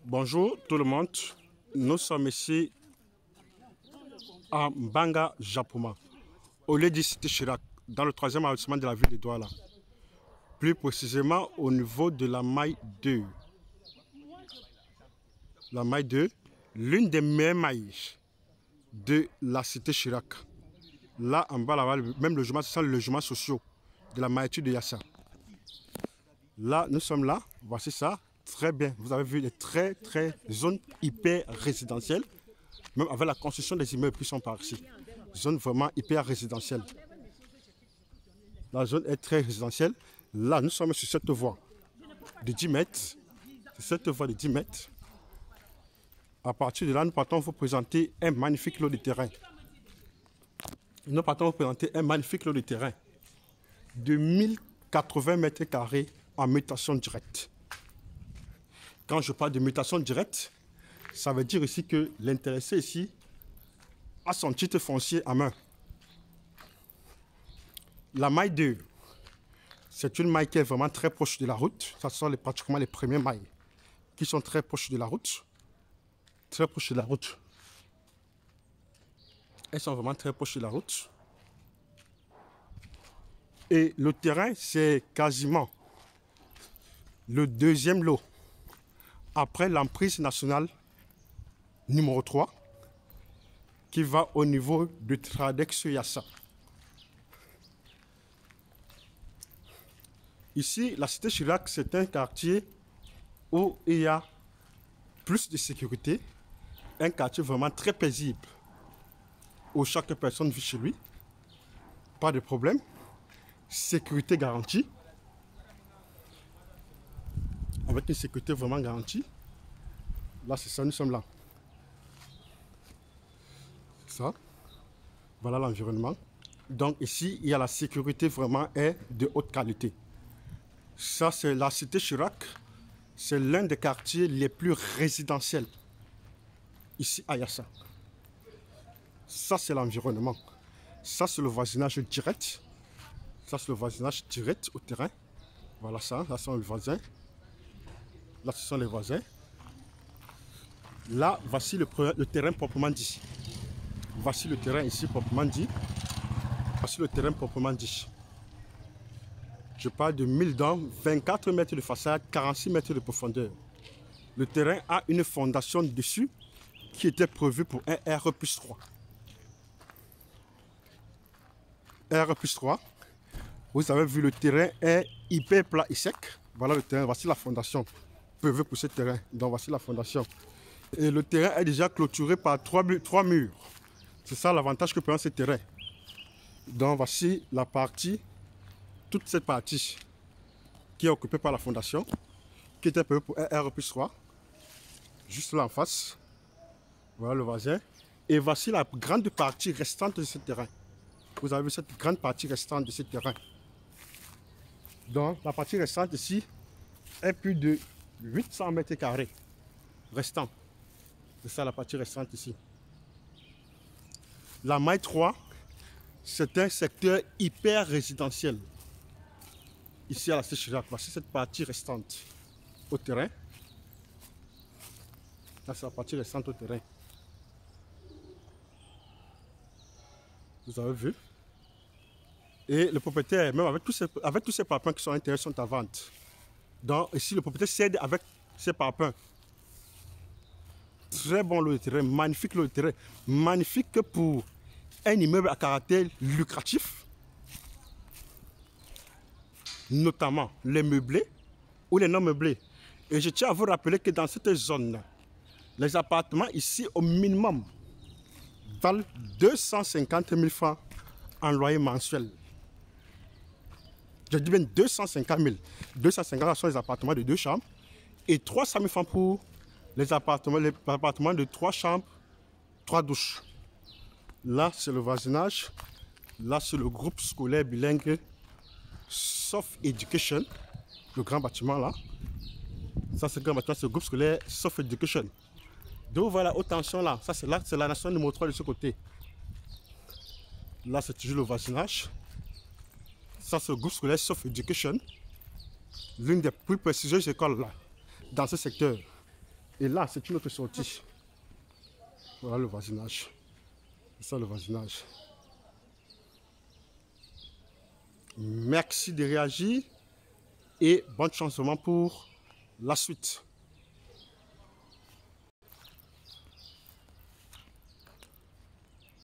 Bonjour tout le monde, nous sommes ici à Mbanga, Japoma, au lieu du Cité Chirac, dans le 3e arrondissement de la ville de Douala. Plus précisément au niveau de la maille 2. La maille 2, l'une des meilleures mailles de la Cité Chirac. Là en bas, là-bas, même logement, ce sont les logements sociaux de la maille de Yassa. Là, nous sommes là, voici ça. Très bien, vous avez vu les très zones hyper résidentielles, même avec la construction des immeubles qui sont par ici. Zone vraiment hyper résidentielle. La zone est très résidentielle. Là, nous sommes sur cette voie de 10 mètres. C'est cette voie de 10 mètres. À partir de là, nous partons vous présenter un magnifique lot de terrain. Nous partons vous présenter un magnifique lot de terrain de 1080 mètres carrés en mutation directe. Quand je parle de mutation directe, ça veut dire ici que l'intéressé ici a son titre foncier à main. La maille 2, c'est une maille qui est vraiment très proche de la route. Ce sont pratiquement les premières mailles qui sont très proches de la route. Très proches de la route. Elles sont vraiment très proches de la route. Et le terrain, c'est quasiment le deuxième lot après l'emprise nationale numéro 3 qui va au niveau de Tradex-Yassa. Ici, la Cité Chirac, c'est un quartier où il y a plus de sécurité, un quartier vraiment très paisible, où chaque personne vit chez lui, pas de problème, sécurité garantie, avec une sécurité vraiment garantie. Là, c'est ça, nous sommes là. C'est ça. Voilà l'environnement. Donc ici, il y a la sécurité vraiment est de haute qualité. Ça, c'est la Cité Chirac. C'est l'un des quartiers les plus résidentiels ici à Yassa. Ça, c'est l'environnement. Ça, c'est le voisinage direct. Ça, c'est le voisinage direct au terrain. Voilà ça. Là, ce sont les voisins. Là, ce sont les voisins. Là, voici le terrain proprement dit. Voici le terrain ici proprement dit. Voici le terrain proprement dit. Je parle de 1000 dents, 24 mètres de façade, 46 mètres de profondeur. Le terrain a une fondation dessus qui était prévue pour un R+3. R+3. Vous avez vu, le terrain est hyper plat et sec. Voilà le terrain, voici la fondation prévue pour ce terrain. Donc voici la fondation. Et le terrain est déjà clôturé par 3 murs. C'est ça l'avantage que prend ce terrain. Donc voici la partie, toute cette partie qui est occupée par la fondation, qui était prévue pour un R+3. Juste là en face. Voilà le voisin. Et voici la grande partie restante de ce terrain. Vous avez vu cette grande partie restante de ce terrain. Donc la partie restante ici est plus de 800 mètres carrés restant. C'est ça la partie restante ici. La maille 3, c'est un secteur hyper résidentiel. Ici à la Cité Chirac, voici cette partie restante au terrain. Là, c'est la partie restante au terrain. Vous avez vu. Et le propriétaire, même avec tous ces parpaings qui sont à l'intérieur, sont à vente. Donc ici, le propriétaire cède avec ces parpaings. Très bon lot de terrain, magnifique lot de terrain. Magnifique pour un immeuble à caractère lucratif. Notamment les meublés ou les non meublés. Et je tiens à vous rappeler que dans cette zone, les appartements ici au minimum valent 250 000 francs en loyer mensuel. Je dis bien 250 000. 250 000 sont les appartements de 2 chambres et 300 000 francs pour les appartements de 3 chambres, 3 douches. Là, c'est le voisinage. Là, c'est le groupe scolaire bilingue Soft Education. Le grand bâtiment là. Ça, c'est le grand bâtiment, c'est le groupe scolaire Soft Education. Donc voilà, haute tension là. Ça, c'est la nation numéro 3 de ce côté. Là, c'est toujours le voisinage. Ça, c'est le groupe scolaire Soft Education. L'une des plus prestigieuses écoles là, dans ce secteur. Et là, c'est une autre sortie. Voilà le voisinage. C'est ça le voisinage. Merci de réagir et bonne chance vraiment pour la suite.